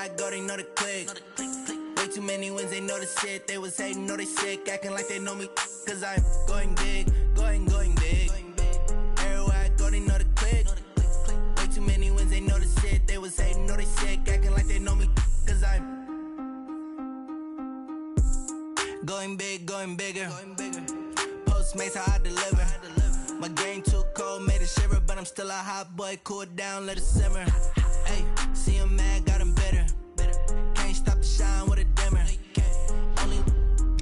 I go, they know the click. Way too many wins, they know the shit. They was hating, know they sick, acting like they know me. Cause I'm going big, going big. Everywhere I go, they know the click. Way too many wins, they know the shit. They was hating, know they sick, acting like they know me. Cause I'm going big, going bigger. Postmates, how I deliver. My game too cold, made it shiver. But I'm still a hot boy, cool it down, let it simmer. Hey, see him mad, got him bitter. Can't stop the shine with a dimmer. Only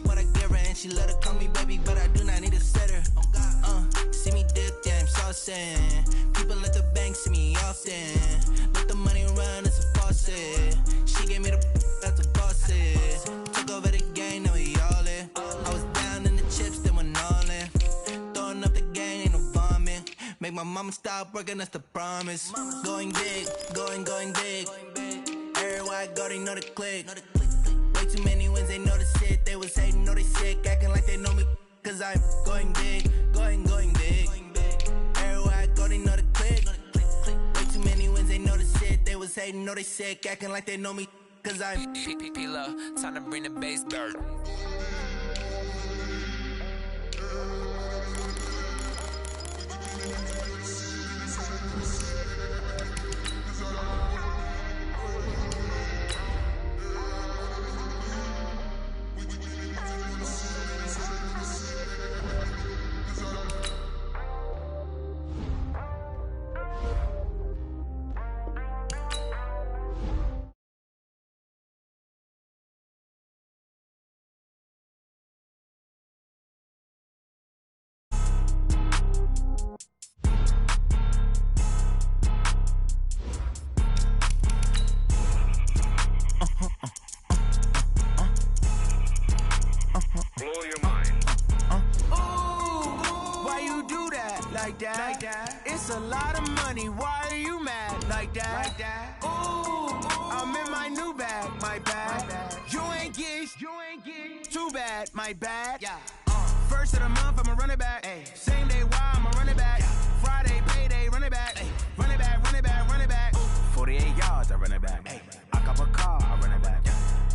what I give her, and she let her call me baby, but I do not need a sitter. See me dip, yeah, I'm saucing. People at the bank see me often. Let the money run, it's a faucet. She gave me the that's a bosses. Took over the game, now we all in. I was down in the chips, then went all in. Throwing up the game, ain't no bombing. Make my mama stop working, that's the promise. Going big, going big. Everywhere I go, they know the click. Way too many wins, they know the shit. They was hating, know they sick, acting like they know me. Cause I'm going big, going big. Everywhere I go, they know the click. Way too many wins, they know the shit. They was hating, know they sick, acting like they know me. Cause I'm P-P-P-Lo, time to bring the bass dirt. Like that. It's a lot of money. Why are you mad like that? Ooh, I'm in my new bag, my bad. You ain't get too bad, my bad. Yeah. First of the month, I'ma run it back. Ay. Same day, why I'ma run it back. Friday, payday, run it back. Ay. Run it back, run it back, run it back. 48 yards, I run it back. Ay. I cop a car, I run it back.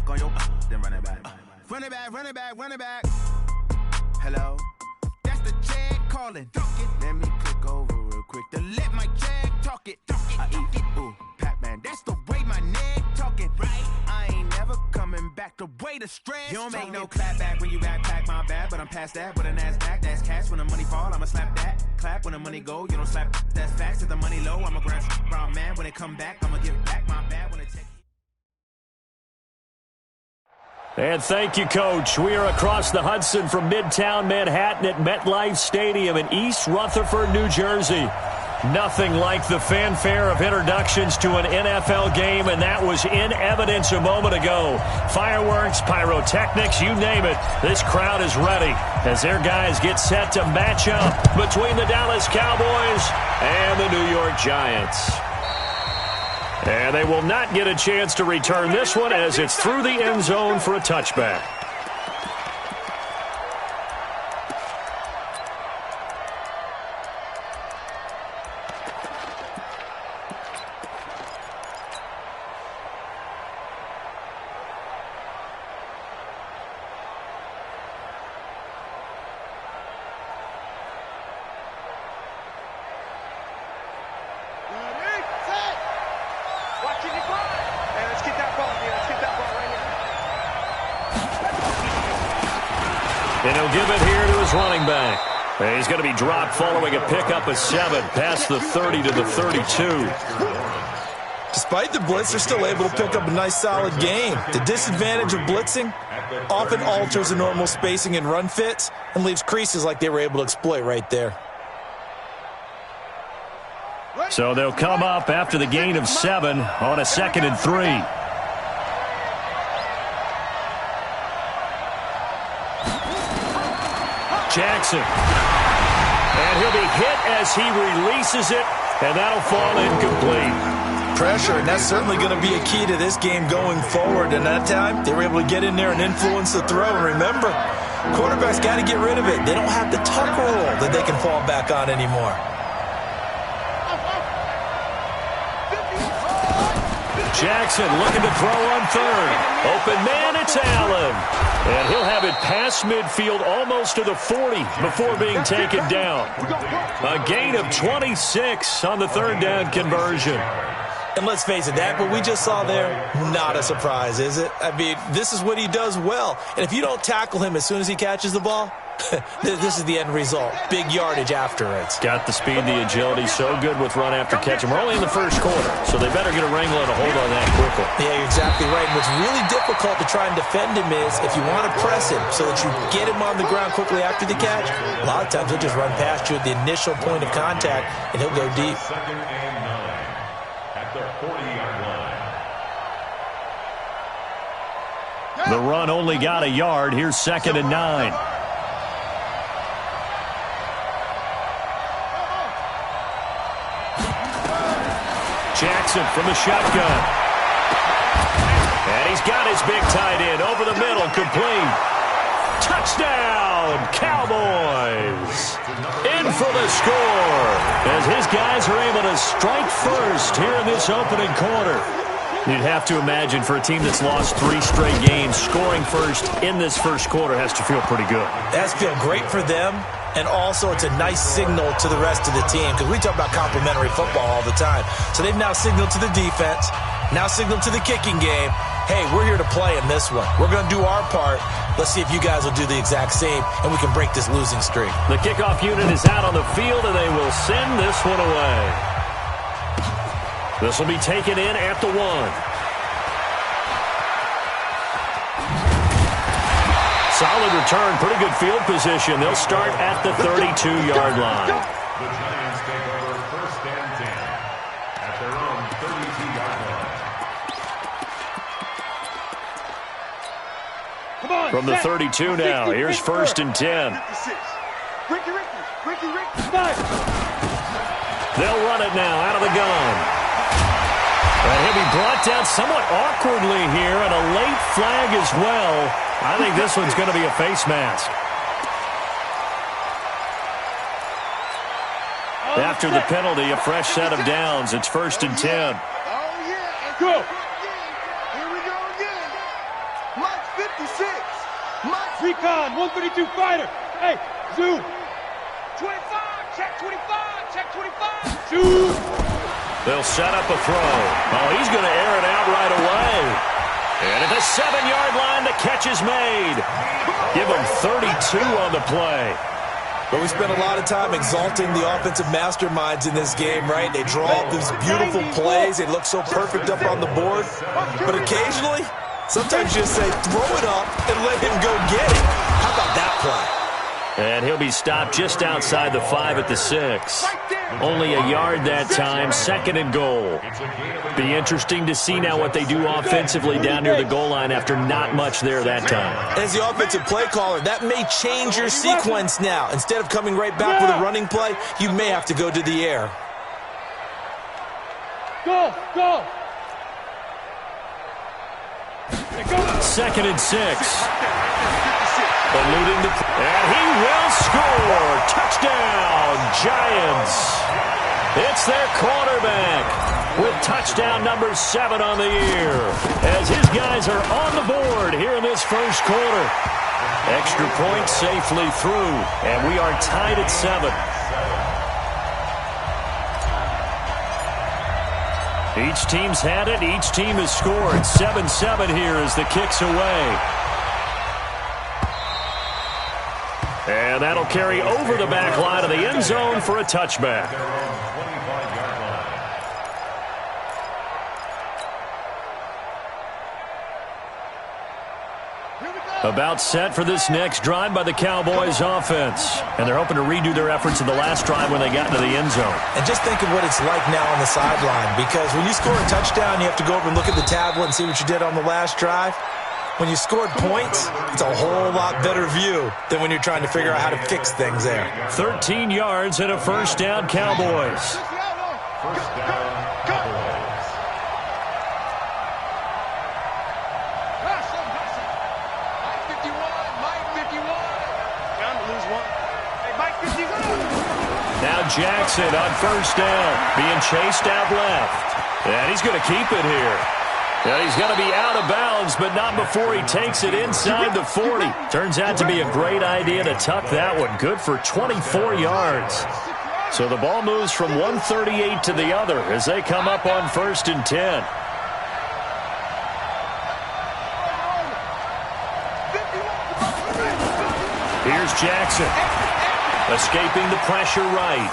Go yo, then run it back. Run it back, run it back, run it back. Hello? That's the check calling. Let me click over real quick to let my check talk it. I eat it, ooh, Pac-Man. That's the way my neck talking. Right? I ain't never coming back the way the stress. You don't make no clap back when you backpack, my bad. But I'm past that with a NASDAQ. That's cash when the money fall. I'ma slap that. Clap when the money go. You don't slap. That's facts. If the money low, I'ma grab brown man. When it come back, I'ma give back my bad when it take. And thank you, Coach. We are across the Hudson from Midtown Manhattan at MetLife Stadium in East Rutherford, New Jersey. Nothing like the fanfare of introductions to an NFL game, and that was in evidence a moment ago. Fireworks, pyrotechnics, you name it. This crowd is ready as their guys get set to match up between the Dallas Cowboys and the New York Giants. And they will not get a chance to return this one as it's through the end zone for a touchback. And he'll give it here to his running back. And he's going to be dropped following a pickup of 7 past the 30 to the 32. Despite the blitz, they're still able to pick up a nice solid gain. The disadvantage of blitzing often alters the normal spacing and run fits and leaves creases like they were able to exploit right there. So they'll come up after the gain of 7 on a 2nd and 3. Jackson. And he'll be hit as he releases it, and that'll fall incomplete. Pressure, and that's certainly going to be a key to this game going forward. And that time, they were able to get in there and influence the throw. And remember, quarterbacks got to get rid of it. They don't have the tuck roll that they can fall back on anymore. Jackson looking to throw on third. Open man, it's Allen. And he'll have it past midfield almost to the 40 before being taken down. A gain of 26 on the third down conversion. And let's face it, that what we just saw there, not a surprise, is it? I mean, this is what he does well. And if you don't tackle him as soon as he catches the ball, this is the end result. Big yardage afterwards. Got the speed, the agility, so good with run after catch. And we're only in the first quarter, so they better get a wrangle and a hold on that quickly. Yeah, you're exactly right. And what's really difficult to try and defend him is if you want to press him so that you get him on the ground quickly after the catch, a lot of times he'll just run past you at the initial point of contact, and he'll go deep. Second and 9 at the 40-yard line. The run only got a yard. Here's second and 9. Jackson from the shotgun. And he's got his big tight end over the middle, complete. Touchdown, Cowboys. In for the score as his guys are able to strike first here in this opening quarter. You'd have to imagine for a team that's lost 3 straight games, scoring first in this first quarter has to feel pretty good. That's feel great for them, and also it's a nice signal to the rest of the team because we talk about complementary football all the time. So they've now signaled to the defense, now signaled to the kicking game, hey, we're here to play in this one. We're going to do our part. Let's see if you guys will do the exact same, and we can break this losing streak. The kickoff unit is out on the field, and they will send this one away. This will be taken in at the 1. Solid return, pretty good field position. They'll start at the 32-yard line. The Giants take over first and 10 at their own 32-yard line. From the 32 now, here's first and 10. They'll run it now out of the gun. And he'll be brought down somewhat awkwardly here, and a late flag as well. I think this one's going to be a face mask. After the penalty, a fresh set of downs. It's first and 10. Oh, yeah. Go. Here we go again. Mike 56. Mike. Recon, 132 fighter. Hey, zoom. 25. Check 25. Check 25. Zoom. They'll set up a throw. Oh, he's going to air it out right away. And at the 7-yard line, the catch is made. Give him 32 on the play. But we spent a lot of time exalting the offensive masterminds in this game, right? They draw up these beautiful plays. They look so perfect up on the board. But occasionally, sometimes you just say, throw it up and let him go get it. How about that play? And he'll be stopped just outside the 5 at the 6. Only a yard that time, second and goal. Be interesting to see now what they do offensively down near the goal line after not much there that time. As the offensive play caller, that may change your sequence now. Instead of coming right back with a running play, you may have to go to the air. Go, go. Second and 6. Eluding the... And he will score! Touchdown, Giants! It's their quarterback with touchdown number 7 on the year as his guys are on the board here in this first quarter. Extra point safely through, and we are tied at 7. Each team's had it. Each team has scored. 7-7 here as the kick's away. And that'll carry over the back line of the end zone for a touchback. About set for this next drive by the Cowboys offense. And they're hoping to redo their efforts in the last drive when they got into the end zone. And just think of what it's like now on the sideline, because when you score a touchdown, you have to go over and look at the tablet and see what you did on the last drive. When you scored points, it's a whole lot better view than when you're trying to figure out how to fix things there. 13 yards and a first down, Cowboys. First down, Cowboys. Mike 51. Mike 51. Down to lose one. Hey, Mike 51. Now Jackson on first down, being chased out left. And he's going to keep it here. Yeah, he's going to be out of bounds, but not before he takes it inside the 40. Turns out to be a great idea to tuck that one. Good for 24 yards. So the ball moves from 138 to the other as they come up on 1st and 10. Here's Jackson. Escaping the pressure right.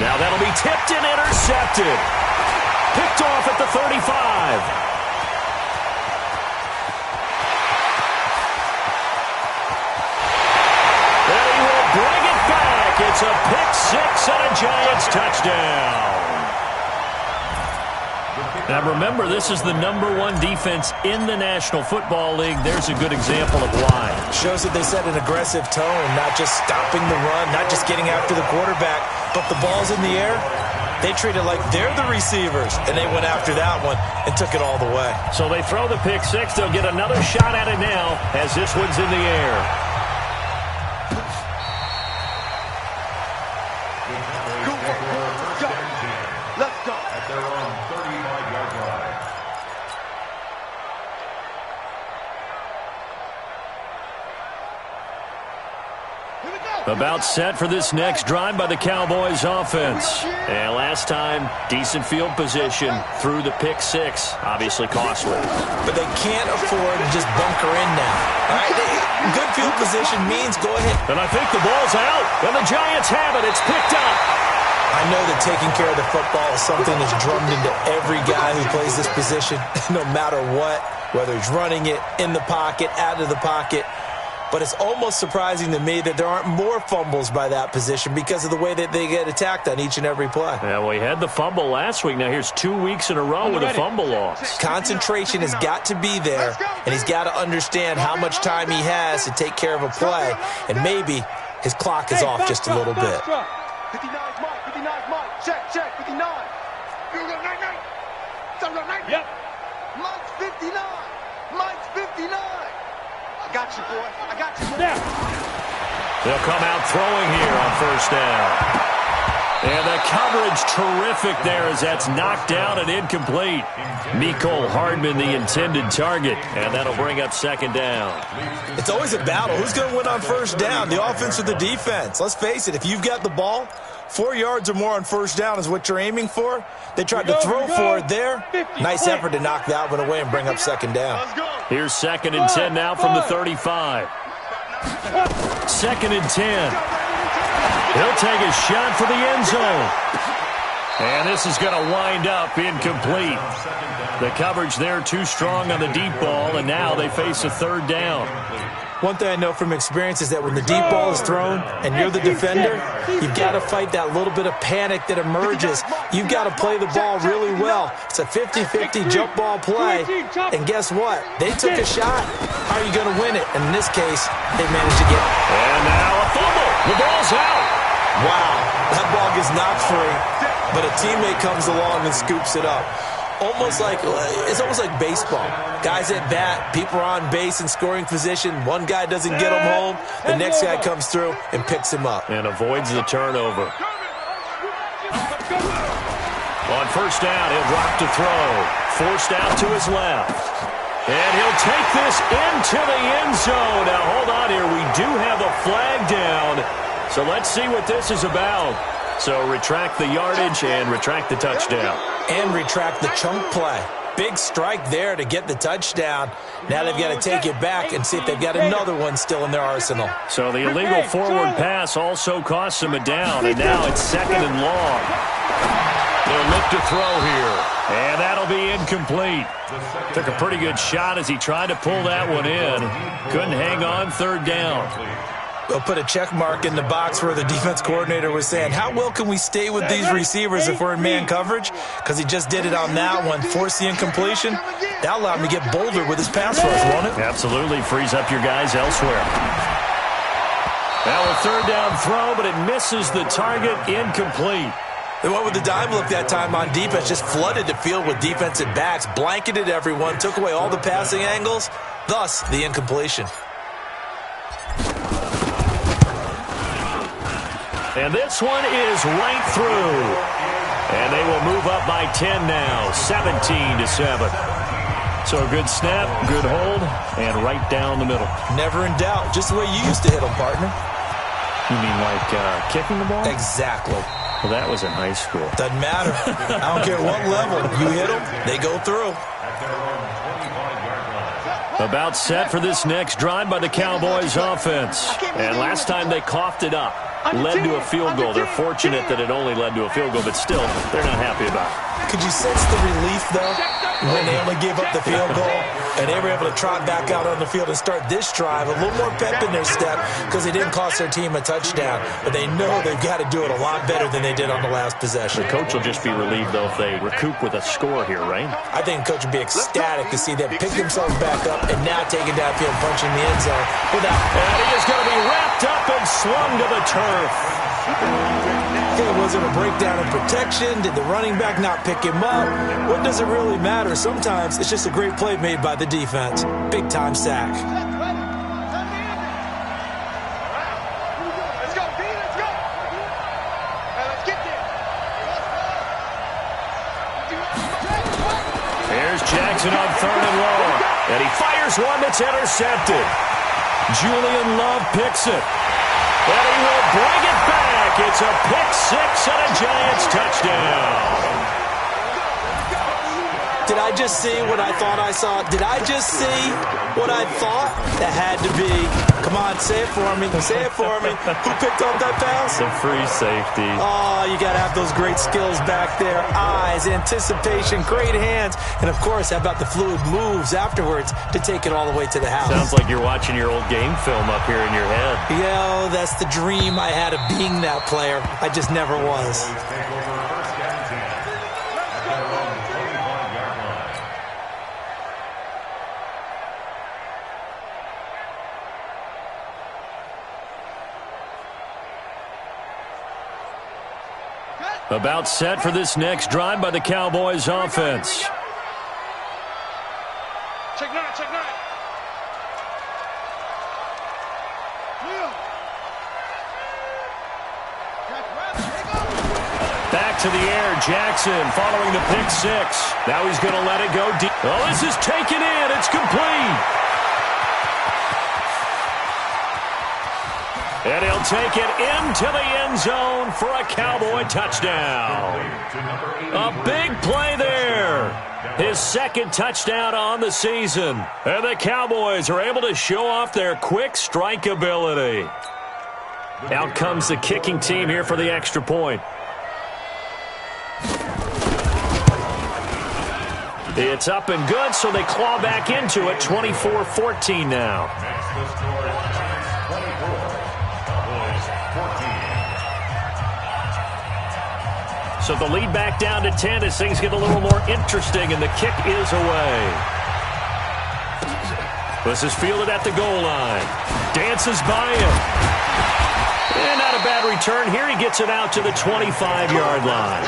Now that'll be tipped and intercepted. Picked off at the 35. And he will bring it back. It's a pick six and a Giants touchdown. Now remember, this is the #1 defense in the National Football League. There's a good example of why. Shows that they set an aggressive tone, not just stopping the run, not just getting after the quarterback, but the ball's in the air. They treat it like they're the receivers, and they went after that one and took it all the way. So they throw the pick six. They'll get another shot at it now as this one's in the air. Let's go. At their own 35-yard line. About set for this next drive by the Cowboys offense. And last time, decent field position through the pick six. Obviously costly. But they can't afford to just bunker in now. All right? Good field position means go ahead. And I think the ball's out. And the Giants have it. It's picked up. I know that taking care of the football is something that's drummed into every guy who plays this position, no matter what, whether he's running it, in the pocket, out of the pocket. But it's almost surprising to me that there aren't more fumbles by that position because of the way that they get attacked on each and every play. Yeah, we had the fumble last week. Now here's 2 weeks in a row with a fumble loss. Concentration has got to be there, and he's got to understand how much time he has to take care of a play, and maybe his clock is off just a little bit. 59's Mike. 59's Mike. Check. 59. You go 99. Yep. Mike's 59. Mike's 59. I got you, boy. I got you. Yeah. They'll come out throwing here on 1st down. And the coverage terrific there as that's knocked down and incomplete. Mecole Hardman, the intended target, and that'll bring up 2nd down. It's always a battle. Who's going to win on 1st down, the offense or the defense? Let's face it, if you've got the ball, 4 yards or more on 1st down is what you're aiming for. They tried to throw for it there. Nice effort to knock that one away and bring up 2nd down. Here's 2nd and 10 now from the 35. 2nd and 10. He'll take a shot for the end zone. And this is going to wind up incomplete. The coverage there too strong on the deep ball, and now they face a 3rd down. One thing I know from experience is that when the deep ball is thrown and you're the defender, you've got to fight that little bit of panic that emerges. You've got to play the ball really well. It's a 50-50 jump ball play, and guess what? They took a shot. How are you going to win it? And in this case, they managed to get it. And now a fumble. The ball's out. Wow, that ball gets knocked free, but a teammate comes along and scoops it up. It's almost like baseball. Guys at bat, people are on base in scoring position. One guy doesn't get him home. The next guy comes through and picks him up. And avoids the turnover. On 1st down, he'll drop to throw. Forced out to his left. And he'll take this into the end zone. Now, hold on here. We do have a flag down. So let's see what this is about. So retract the yardage and retract the touchdown. And retract the chunk play. Big strike there to get the touchdown. Now they've got to take it back and see if they've got another one still in their arsenal. So the illegal forward pass also costs them a down, and now it's 2nd and long. They'll look to throw here, and that'll be incomplete. Took a pretty good shot as he tried to pull that one in. Couldn't hang on 3rd down. They'll put a check mark in the box where the defense coordinator was saying, how well can we stay with these receivers if we're in man coverage? Because he just did it on that one, forced the incompletion. That allowed him to get bolder with his pass rush, won't it? Absolutely, frees up your guys elsewhere. Now a 3rd down throw, but it misses the target, incomplete. They went with the dime look that time on defense, just flooded the field with defensive backs, blanketed everyone, took away all the passing angles, thus the incompletion. And this one is right through. And they will move up by 10 now, 17-7. So a good snap, good hold, and right down the middle. Never in doubt. Just the way you used to hit them, partner. You mean like kicking the ball? Exactly. Well, that was in high school. Doesn't matter. I don't care what level. You hit them, they go through. About set for this next drive by the Cowboys offense. And last time they coughed it up. Led to a field goal. They're fortunate that it only led to a field goal, but still, they're not happy about it. Could you sense the relief, though, when they only gave up the field goal and they were able to trot back out on the field and start this drive? A little more pep in their step because they didn't cost their team a touchdown, but they know they've got to do it a lot better than they did on the last possession. The coach will just be relieved, though, if they recoup with a score here, right? I think the coach would be ecstatic to see them pick themselves back up and now take it downfield, punching the end zone without. And he is going to be wrapped up and swung to the turf. Okay, was it a breakdown in protection? Did the running back not pick him up? What does it really matter? Sometimes it's just a great play made by the defense. Big-time sack. Let's go, D, let's go. Hey, let's get there. Here's Jackson on 3rd and long. And he fires one that's intercepted. Julian Love picks it. And he will bring it back. It's a pick six and a Giants touchdown. Did I just see what I thought I saw? Did I just see what I thought? That had to be. Come on, say it for me. Say it for me. Who picked up that pass? The free safety. Oh, you got to have those great skills back there. Eyes, anticipation, great hands. And, of course, how about the fluid moves afterwards to take it all the way to the house? Sounds like you're watching your old game film up here in your head. Yo, that's the dream I had of being that player. I just never was. About set for this next drive by the Cowboys offense. Check nine, check nine. Back to the air, Jackson following the pick six. Now he's going to let it go deep. Oh, this is taken in. It's complete. And he'll take it into the end zone for a Cowboy touchdown. A big play there. His second touchdown on the season. And the Cowboys are able to show off their quick strike ability. Out comes the kicking team here for the extra point. It's up and good, so they claw back into it. 24-14 now. So the lead back down to 10 as things get a little more interesting, and the kick is away. This is fielded at the goal line. Dances by him. And not a bad return here. He gets it out to the 25-yard line.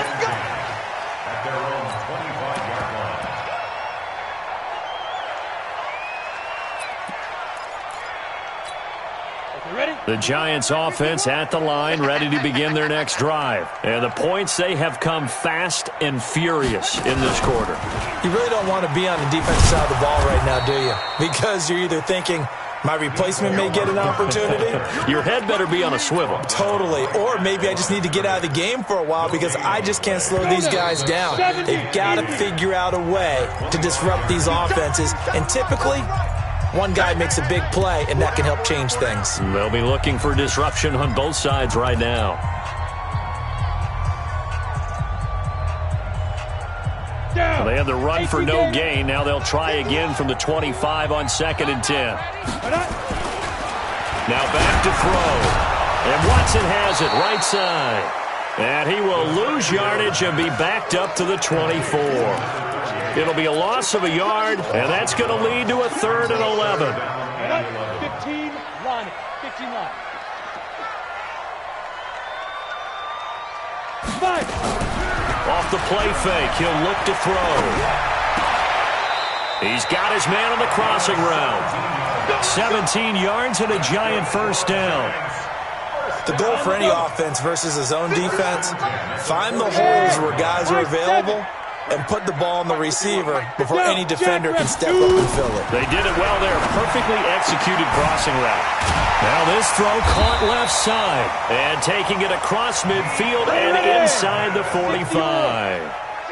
The Giants offense at the line, ready to begin their next drive. And the points, they have come fast and furious in this quarter. You really don't want to be on the defensive side of the ball right now, do you? Because you're either thinking, my replacement may get an opportunity. Your head better be on a swivel. Totally. Or maybe I just need to get out of the game for a while because I just can't slow these guys down. They've got to figure out a way to disrupt these offenses. And typically, one guy makes a big play, and that can help change things. They'll be looking for disruption on both sides right now. Well, they had the run for no gain. Now they'll try again from the 25 on 2nd and 10. Now back to throw. And Watson has it right side. And he will lose yardage and be backed up to the 24. It'll be a loss of a yard, and that's going to lead to a 3rd and 11. 15 line. 15 line. 5. Off the play fake, he'll look to throw. He's got his man on the crossing route. 17 yards and a Giant first down. The goal for any offense versus his own defense, find the holes where guys are available and put the ball on the receiver before any defender can step up and fill it. They did it well there. Perfectly executed crossing route. Now this throw caught left side. And taking it across midfield and inside the 45.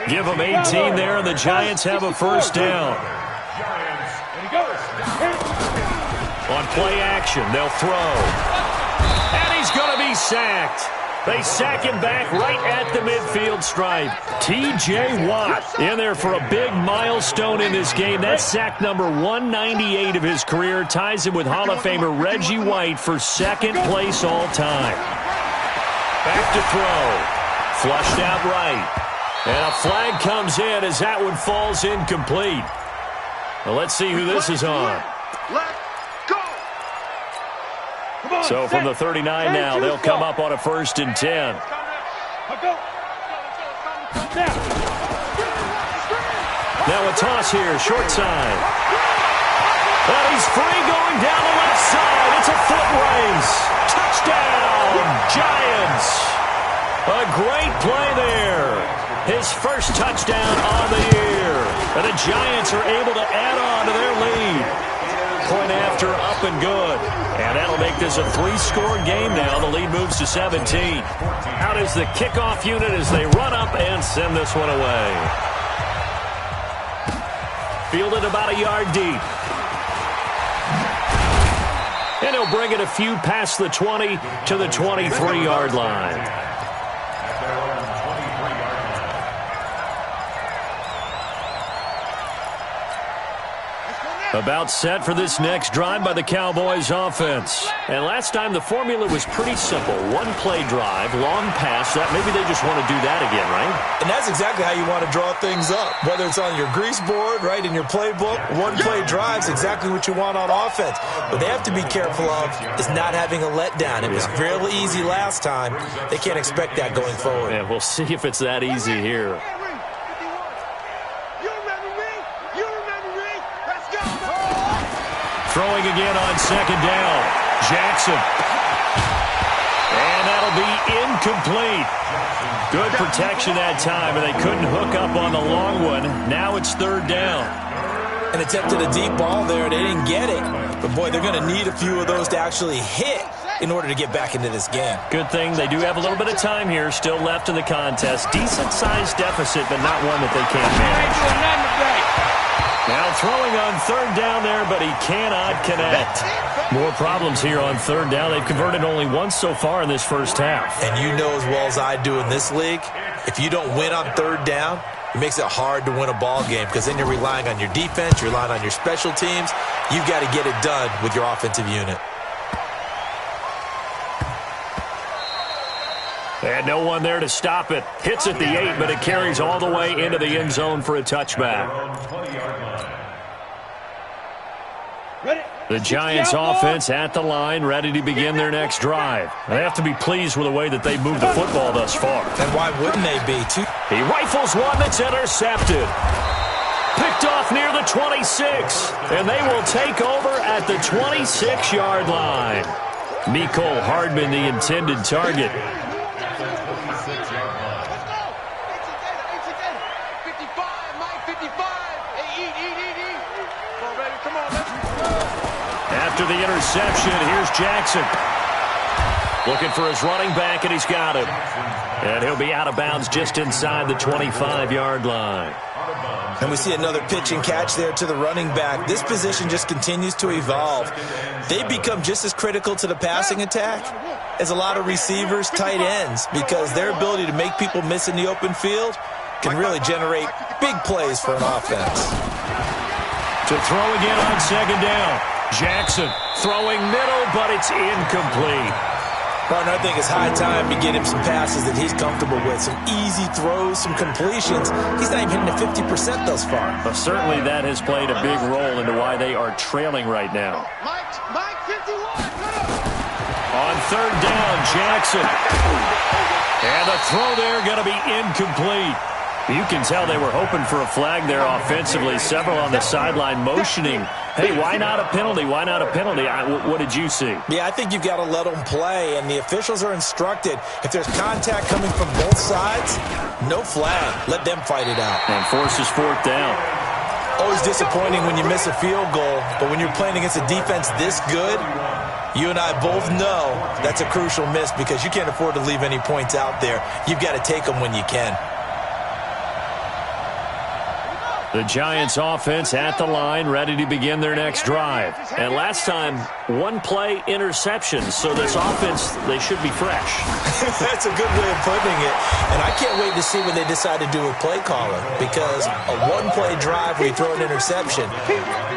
Give them 18 there, and the Giants have a first down. On play action, they'll throw. And he's going to be sacked. They sack him back right at the midfield stripe. T.J. Watt in there for a big milestone in this game. That's sack number 198 of his career. Ties him with Hall of Famer Reggie White for second place all time. Back to throw. Flushed out right. And a flag comes in as that one falls incomplete. Well, let's see who this is on. So from the 39 now, they'll come up on a 1st and 10. Now a toss here, short side. Well, he's free going down the left side. It's a foot race. Touchdown, Giants. A great play there. His first touchdown on the year. And the Giants are able to add on to their lead. Point after, up and good. And that'll make this a 3-score game now. The lead moves to 17. Out is the kickoff unit as they run up and send this one away. Fielded about a yard deep. And he'll bring it a few past the 20 to the 23-yard line. About set for this next drive by the Cowboys offense. And last time the formula was pretty simple. One-play drive, long pass. That maybe they just want to do that again, right? And that's exactly how you want to draw things up. Whether it's on your grease board, right, in your playbook, one-play drive is exactly what you want on offense. What they have to be careful of is not having a letdown. It was fairly easy last time. They can't expect that going forward. Yeah, we'll see if it's that easy here. Throwing again on 2nd down. Jackson. And that'll be incomplete. Good protection that time, and they couldn't hook up on the long one. Now it's 3rd down. And attempted a deep ball there. They didn't get it. But, boy, they're going to need a few of those to actually hit in order to get back into this game. Good thing they do have a little bit of time here still left in the contest. Decent-sized deficit, but not one that they can't manage. Now throwing on 3rd down there, but he cannot connect. More problems here on 3rd down. They've converted only once so far in this first half. And you know as well as I do in this league, if you don't win on 3rd down, it makes it hard to win a ball game because then you're relying on your defense, you're relying on your special teams. You've got to get it done with your offensive unit. And no one there to stop it. Hits at the 8, but it carries all the way into the end zone for a touchback. The Giants offense at the line, ready to begin their next drive. They have to be pleased with the way that they've moved the football thus far. And why wouldn't they be? He rifles one that's intercepted. Picked off near the 26. And they will take over at the 26-yard line. Mecole Hardman, the intended target. After the interception, here's Jackson. Looking for his running back, and he's got him. And he'll be out of bounds just inside the 25-yard line. And we see another pitch and catch there to the running back. This position just continues to evolve. They become just as critical to the passing attack as a lot of receivers, tight ends, because their ability to make people miss in the open field can really generate big plays for an offense. To throw again on 2nd down. Jackson throwing middle, but it's incomplete. Partner, I think it's high time to get him some passes that he's comfortable with. Some easy throws, some completions. He's not even hitting the 50% thus far. Well, certainly that has played a big role into why they are trailing right now. Mike 51. On 3rd down, Jackson. And the throw there going to be incomplete. You can tell they were hoping for a flag there offensively. Several on the sideline motioning, hey, why not a penalty? Why not a penalty? What did you see? Yeah, I think you've got to let them play, and the officials are instructed, if there's contact coming from both sides, no flag. Let them fight it out. And forces fourth down. Always disappointing when you miss a field goal, but when you're playing against a defense this good, you and I both know that's a crucial miss because you can't afford to leave any points out there. You've got to take them when you can. The Giants offense at the line, ready to begin their next drive. And last time, one-play interception. So this offense, they should be fresh. That's a good way of putting it. And I can't wait to see what they decide to do with play calling. Because a one-play drive where you throw an interception,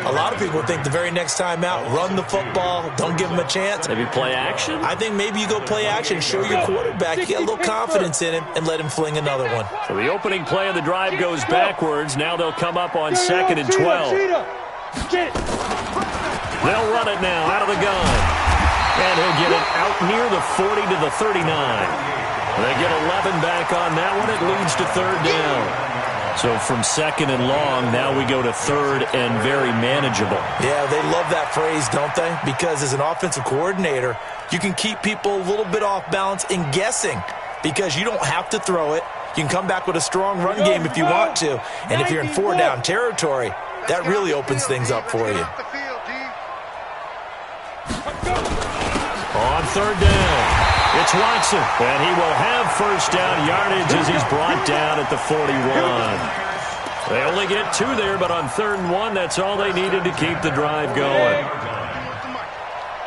a lot of people think the very next time out, run the football, don't give them a chance. Maybe play action? I think maybe you go play action, show your quarterback, you get a little confidence in him, and let him fling another one. So the opening play of the drive goes backwards. Now they'll come up on 2nd and 12. They'll run it now out of the gun. And he'll get it out near the 40 to the 39. They get 11 back on that one. It leads to 3rd down. So from 2nd and long, now we go to 3rd and very manageable. Yeah, they love that phrase, don't they? Because as an offensive coordinator, you can keep people a little bit off balance and guessing because you don't have to throw it. You can come back with a strong run game if you want to. And if you're in 4-down territory, that really opens things up for you. On 3rd down, it's Watson. And he will have 1st down yardage as he's brought down at the 41. They only get 2 there, but on 3rd and 1, that's all they needed to keep the drive going.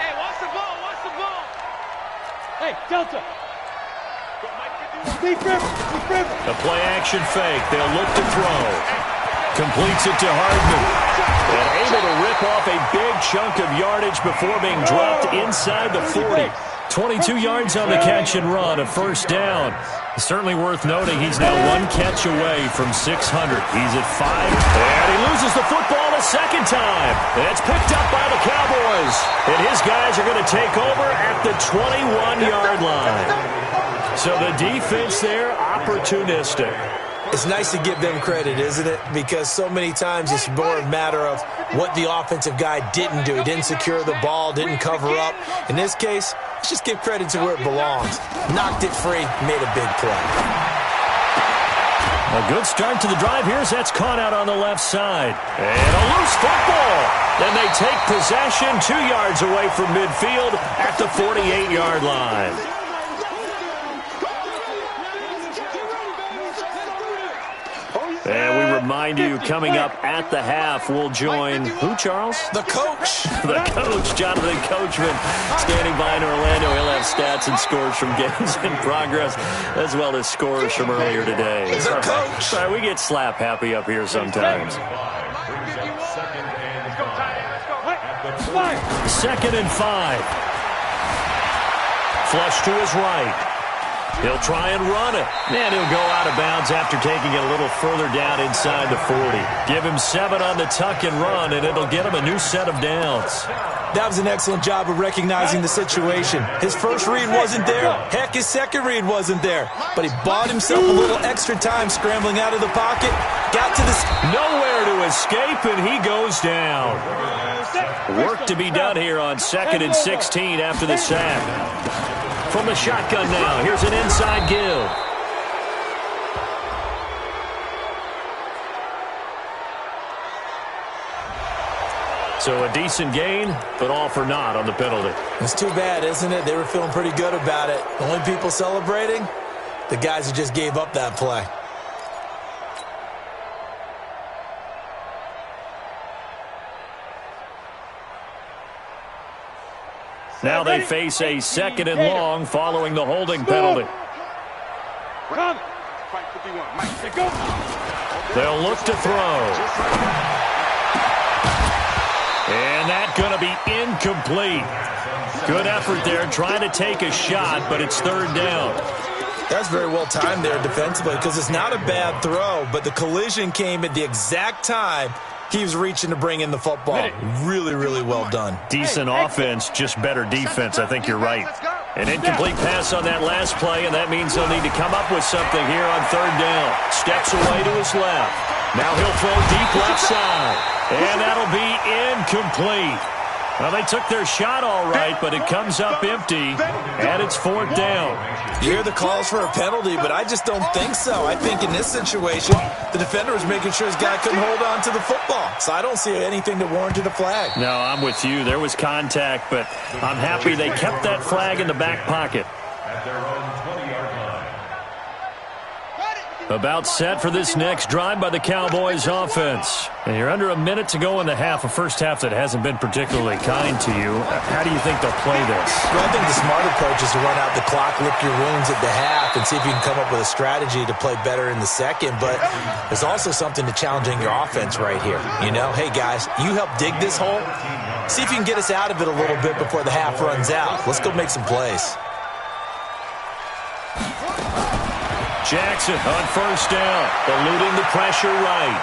Hey, watch the ball, watch the ball. Hey, Delta. A play-action fake. They'll look to throw. Completes it to Hardman. And able to rip off a big chunk of yardage before being dropped inside the 40. 22 yards on the catch and run, a 1st down. Certainly worth noting he's now 1 catch away from 600. He's at 5. And he loses the football a 2nd time. And it's picked up by the Cowboys. And his guys are going to take over at the 21-yard line. So the defense there, opportunistic. It's nice to give them credit, isn't it? Because so many times it's more a matter of what the offensive guy didn't do. He didn't secure the ball, didn't cover up. In this case, let's just give credit to where it belongs. Knocked it free, made a big play. A good start to the drive. Here's that's caught out on the left side. And a loose football. Then they take possession 2 yards away from midfield at the 48-yard line. And we remind you, coming up at the half, we'll join who, Charles? The coach. The coach, Jonathan Coachman, standing by in Orlando. He'll have stats and scores from games in progress, as well as scores from earlier today. The coach. Sorry, we get slap happy up here sometimes. 2nd and 5. Flush to his right. He'll try and run it. And he'll go out of bounds after taking it a little further down inside the 40. Give him 7 on the tuck and run, and it'll get him a new set of downs. That was an excellent job of recognizing the situation. His first read wasn't there. Heck, his second read wasn't there. But he bought himself a little extra time scrambling out of the pocket. Got to the... Nowhere to escape, and he goes down. Work to be done here on 2nd and 16 after the sack. From the shotgun now, here's an inside give. So a decent gain, but all for naught on the penalty. It's too bad, isn't it? They were feeling pretty good about it. The only people celebrating, the guys who just gave up that play. Now they face a 2nd and long following the holding penalty. They'll look to throw. And that's going to be incomplete. Good effort there, trying to take a shot, but it's 3rd down. That's very well timed there defensively because it's not a bad throw, but the collision came at the exact time he was reaching to bring in the football. Really, really well done. Decent offense, just better defense. I think you're right. An incomplete pass on that last play, and that means they'll need to come up with something here on third down. Steps away to his left. Now he'll throw deep left side, and that'll be incomplete. Well, they took their shot all right, but it comes up empty, and it's fourth down. You hear the calls for a penalty, but I just don't think so. I think in this situation, the defender was making sure his guy couldn't hold on to the football. So I don't see anything that warranted a flag. No, I'm with you. There was contact, but I'm happy they kept that flag in the back pocket. At their own 20-yard line. About set for this next drive by the Cowboys offense. And you're under a minute to go in the half, a first half that hasn't been particularly kind to you. How do you think they'll play this? Well, I think the smart approach is to run out the clock, lick your wounds at the half, and see if you can come up with a strategy to play better in the second. But there's also something to challenging your offense right here. You know, hey, guys, you help dig this hole. See if you can get us out of it a little bit before the half runs out. Let's go make some plays. Jackson on first down, eluding the pressure right.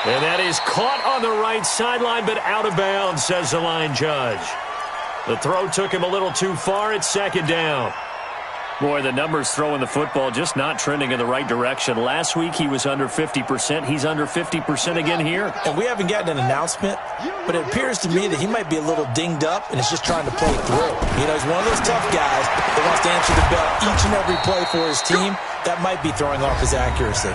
And that is caught on the right sideline, but out of bounds, says the line judge. The throw took him a little too far at second down. Boy, the numbers throwing the football just not trending in the right direction. Last week he was under 50%. He's under 50% again here. And we haven't gotten an announcement, but it appears to me that he might be a little dinged up and is just trying to play through. You know, he's one of those tough guys that wants to answer the bell each and every play for his team. That might be throwing off his accuracy.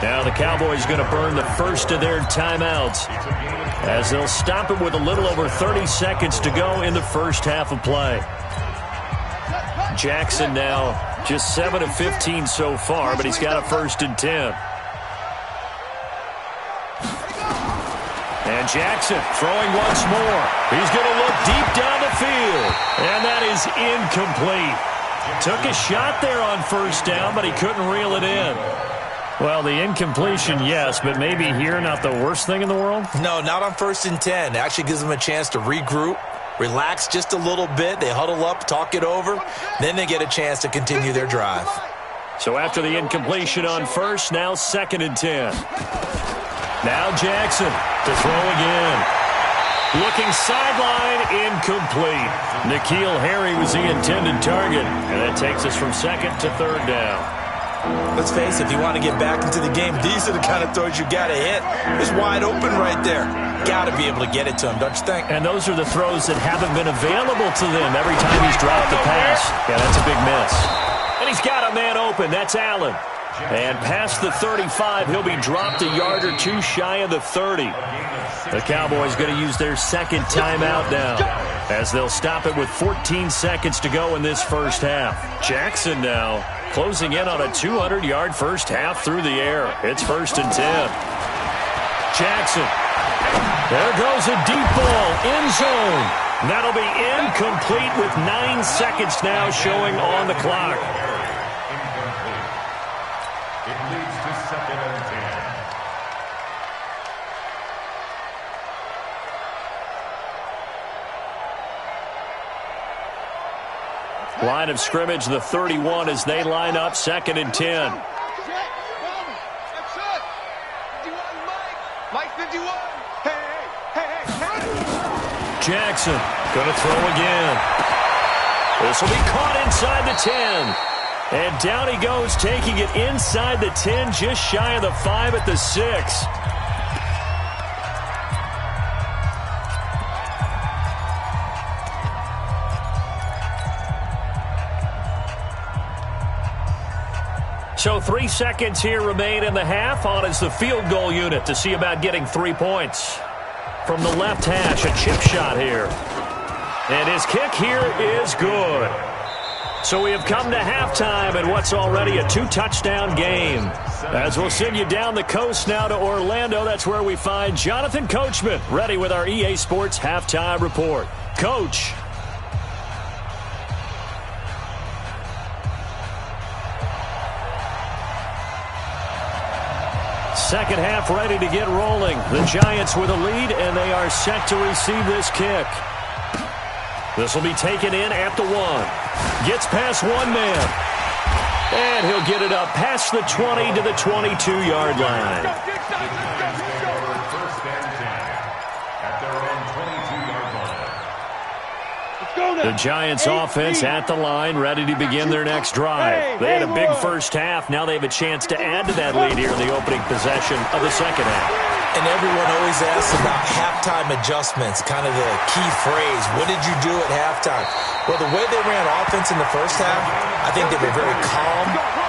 Now the Cowboys going to burn the first of their timeouts as they'll stop it with a little over 30 seconds to go in the first half of play. Jackson now just 7 of 15 so far, but he's got a 1st and 10. And Jackson throwing once more. He's going to look deep down the field, and that is incomplete. Took a shot there on first down, but he couldn't reel it in. Well, the incompletion, yes, but maybe here not the worst thing in the world? No, not on 1st and 10. It actually gives them a chance to regroup, relax just a little bit. They huddle up, talk it over. Then they get a chance to continue their drive. So after the incompletion on first, now 2nd and 10. Now Jackson to throw again. Looking sideline, incomplete. N'Keal Harry was the intended target. And that takes us from 2nd to 3rd down. Let's face it, if you want to get back into the game, these are the kind of throws you got to hit. It's wide open right there. Got to be able to get it to him, don't you think? And those are the throws that haven't been available to them every time he's dropped the pass. Yeah, that's a big miss. And he's got a man open. That's Allen. And past the 35, he'll be dropped a yard or two shy of the 30. The Cowboys going to use their 2nd timeout now as they'll stop it with 14 seconds to go in this first half. Jackson now closing in on a 200-yard first half through the air. It's 1st and 10. Jackson. There goes a deep ball, end zone. That'll be incomplete with 9 seconds now showing on the clock. It leads to 2nd and 10. Line of scrimmage, the 31 as they line up, 2nd and 10. Jackson going to throw again. This will be caught inside the 10. And down he goes, taking it inside the 10, just shy of the 5 at the 6. So 3 seconds here remain in the half. On is the field goal unit to see about getting 3 points. From the left hash, a chip shot here. And his kick here is good. So we have come to halftime in what's already a 2-touchdown game. As we'll send you down the coast now to Orlando, that's where we find Jonathan Coachman ready with our EA Sports Halftime Report. Coach. Second half ready to get rolling. The Giants with a lead, and they are set to receive this kick. This will be taken in at the 1. Gets past one man. And he'll get it up past the 20 to the 22-yard line. First and 10 at their own 22-yard line. Let's go! The Giants offense at the line, ready to begin their next drive. They had a big first half. Now they have a chance to add to that lead here in the opening possession of the second half. And everyone always asks about halftime adjustments, kind of the key phrase. What did you do at halftime? Well, the way they ran offense in the first half, I think they were very calm,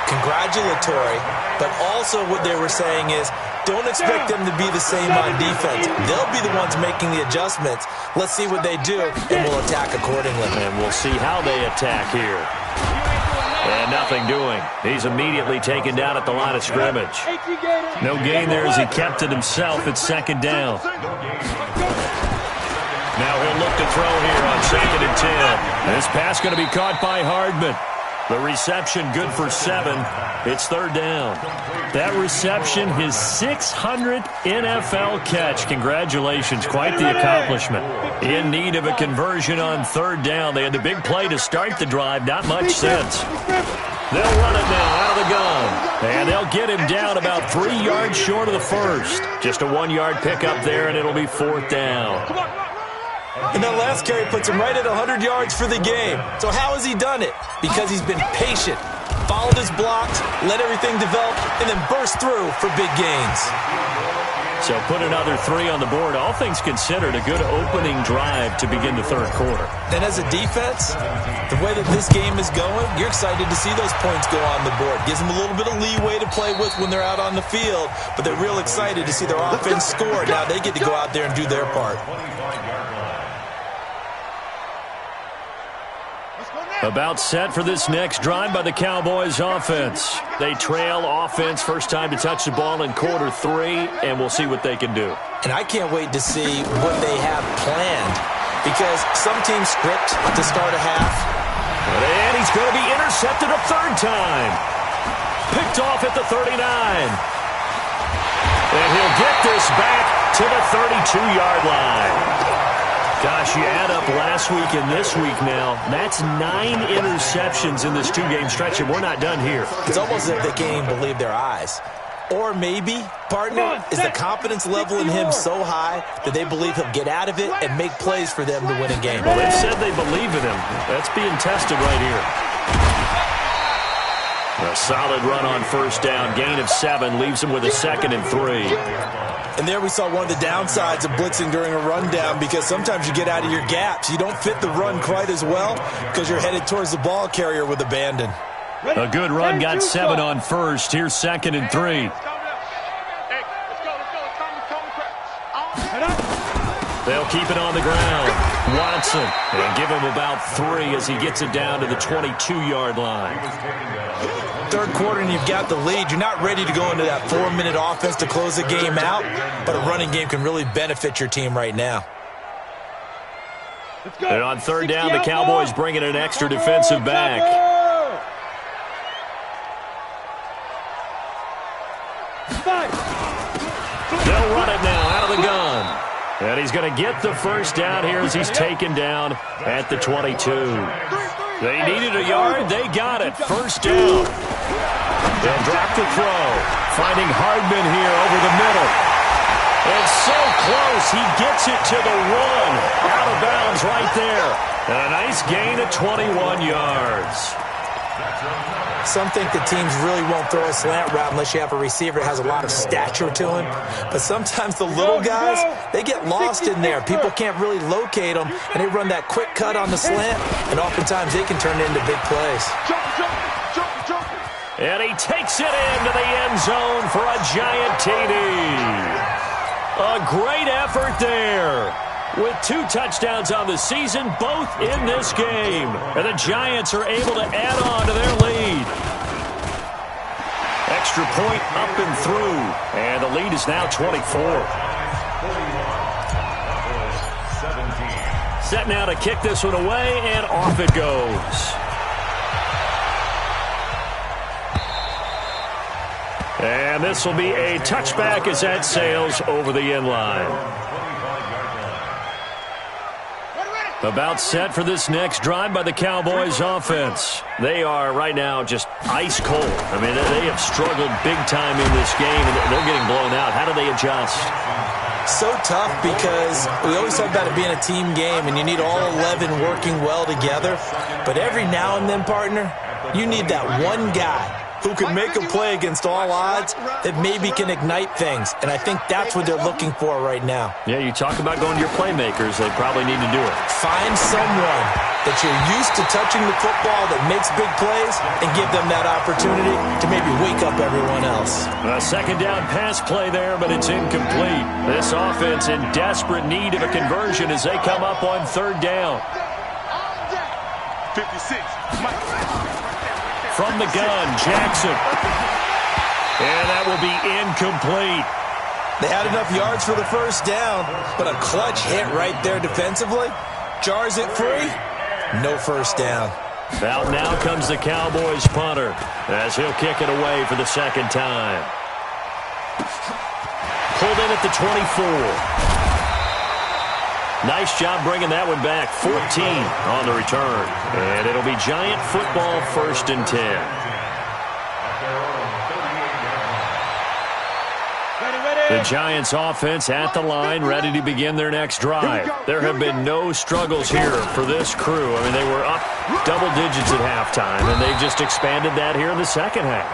congratulatory, but also what they were saying is, don't expect them to be the same on defense. They'll be the ones making the adjustments. Let's see what they do, and we'll attack accordingly. And we'll see how they attack here. And nothing doing. He's immediately taken down at the line of scrimmage. No gain there as he kept it himself at second down. Now he'll look to throw here on 2nd and 10. This pass going to be caught by Hardman. The reception good for 7. It's 3rd down. That reception, his 600th NFL catch. Congratulations. Quite the accomplishment. In need of a conversion on 3rd down. They had the big play to start the drive. Not much sense. They'll run it now out of the gun. And they'll get him down about 3 yards short of the first. Just a 1-yard pickup there, and it'll be 4th down. And that last carry puts him right at 100 yards for the game. So how has he done it? Because he's been patient, followed his blocks, let everything develop, and then burst through for big gains. So put another 3 on the board. All things considered, a good opening drive to begin the 3rd quarter. Then as a defense, the way that this game is going, you're excited to see those points go on the board. Gives them a little bit of leeway to play with when they're out on the field, but they're real excited to see their offense score. Now they get to go out there and do their part. About set for this next drive by the Cowboys offense. They trail offense, first time to touch the ball in quarter 3, and we'll see what they can do. And I can't wait to see what they have planned, because some teams script to start a half. And he's going to be intercepted a 3rd time. Picked off at the 39. And he'll get this back to the 32-yard line. Gosh, you add up last week and this week now, that's 9 interceptions in this 2-game stretch, and we're not done here. It's almost as if they can't even believe their eyes. Or maybe, partner, is the confidence level in him so high that they believe he'll get out of it and make plays for them to win a game. Well, they've said they believe in him. That's being tested right here. A solid run on 1st down. Gain of 7 leaves him with a 2nd and 3. And there we saw one of the downsides of blitzing during a rundown, because sometimes you get out of your gaps. You don't fit the run quite as well because you're headed towards the ball carrier with abandon. A good run, got 7 on 1st. Here's 2nd and 3. They'll keep it on the ground. Watson, and give him about 3 as he gets it down to the 22-yard line. 3rd quarter and you've got the lead. You're not ready to go into that 4-minute offense to close the game out, but a running game can really benefit your team right now. And on 3rd down, the Cowboys bring in an extra defensive back. They'll run it now out of the gun. And he's going to get the 1st down here as he's taken down at the 22. They needed a yard. They got it. 1st down. They'll drop the throw. Finding Hardman here over the middle. And so close. He gets it to the 1. Out of bounds right there. And a nice gain of 21 yards. Some think the teams really won't throw a slant route unless you have a receiver that has a lot of stature to him. But sometimes the little guys, they get lost in there. People can't really locate them, and they run that quick cut on the slant, and oftentimes they can turn it into big plays. And he takes it into the end zone for a giant TD. A great effort there. With 2 touchdowns on the season, both in this game. And the Giants are able to add on to their lead. Extra point up and through. And the lead is now 24. Set now to kick this one away, and off it goes. And this will be a touchback as that sails over the end line. About set for this next drive by the Cowboys offense. They are right now just ice cold. I mean, they have struggled big time in this game, and they're getting blown out. How do they adjust? So tough because we always talk about it being a team game and you need all 11 working well together. But every now and then, partner, you need that one guy who can make a play against all odds that maybe can ignite things. And I think that's what they're looking for right now. Yeah, you talk about going to your playmakers. They probably need to do it. Find someone that you're used to touching the football that makes big plays and give them that opportunity to maybe wake up everyone else. A second down pass play there, but it's incomplete. This offense in desperate need of a conversion as they come up on third down. 56. From the gun, Jackson. And that will be incomplete. They had enough yards for the first down, but a clutch hit right there defensively. Jars it free. No first down. Out now comes the Cowboys punter as he'll kick it away for the second time. Pulled in at the 24. Nice job bringing that one back. 14 on the return. And it'll be Giant football, 1st and 10. The Giants offense at the line, ready to begin their next drive. There have been no struggles here for this crew. I mean, they were up double digits at halftime, and they've just expanded that here in the second half.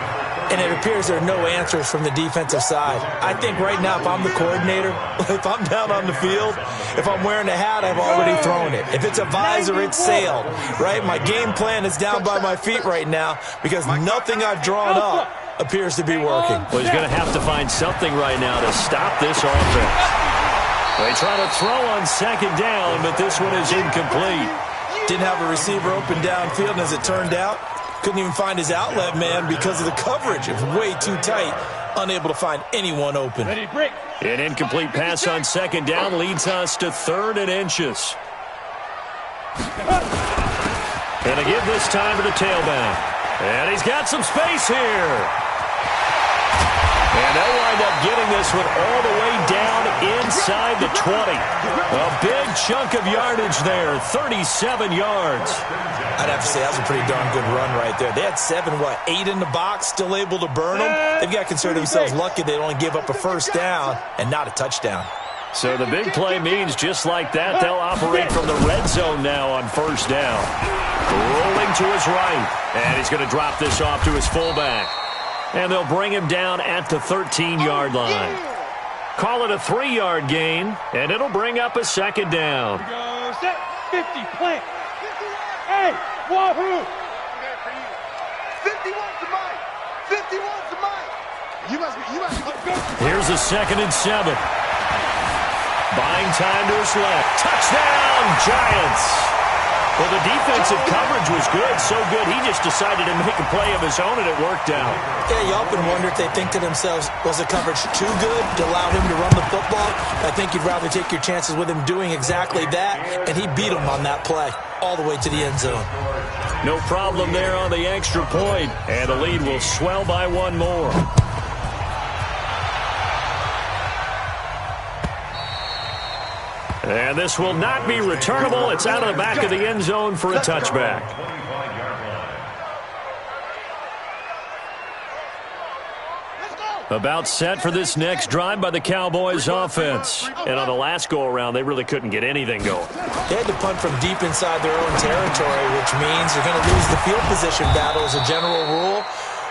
And it appears there are no answers from the defensive side. I think right now, if I'm the coordinator, if I'm down on the field, if I'm wearing a hat, I've already thrown it. If it's a visor, it's sailed, right? My game plan is down by my feet right now because nothing I've drawn up appears to be working. Well, he's going to have to find something right now to stop this offense. They try to throw on second down, but this one is incomplete. Didn't have a receiver open downfield, and as it turned out, couldn't even find his outlet man because of the coverage. It was way too tight, unable to find anyone open. An incomplete pass on second down leads us to 3rd and inches. And a give this time to the tailback. And he's got some space here. And they'll wind up getting this one all the way down inside the 20. A big chunk of yardage there, 37 yards. I'd have to say that was a pretty darn good run right there. They had 8 in the box, still able to burn them. They've got to consider themselves lucky they only give up a first down and not a touchdown. So the big play means just like that, they'll operate from the red zone now on first down. Rolling to his right, and he's going to drop this off to his fullback. And they'll bring him down at the 13-yard line. Call it a 3-yard gain, and it'll bring up a second down. 50, plant. Hey, wahoo! 51's the mic. 51's the mic. You must be. Here's a 2nd and 7. Buying time to his left. Touchdown, Giants! Well, the defensive coverage was good, so good he just decided to make a play of his own, and it worked out. Yeah, you often wonder if they think to themselves, was the coverage too good to allow him to run the football? I think you'd rather take your chances with him doing exactly that, and he beat him on that play all the way to the end zone. No problem there on the extra point, and the lead will swell by one more. And this will not be returnable. It's out of the back of the end zone for a touchback. About set for this next drive by the Cowboys offense. And on the last go-around, they really couldn't get anything going. They had to punt from deep inside their own territory, which means they're going to lose the field position battle as a general rule.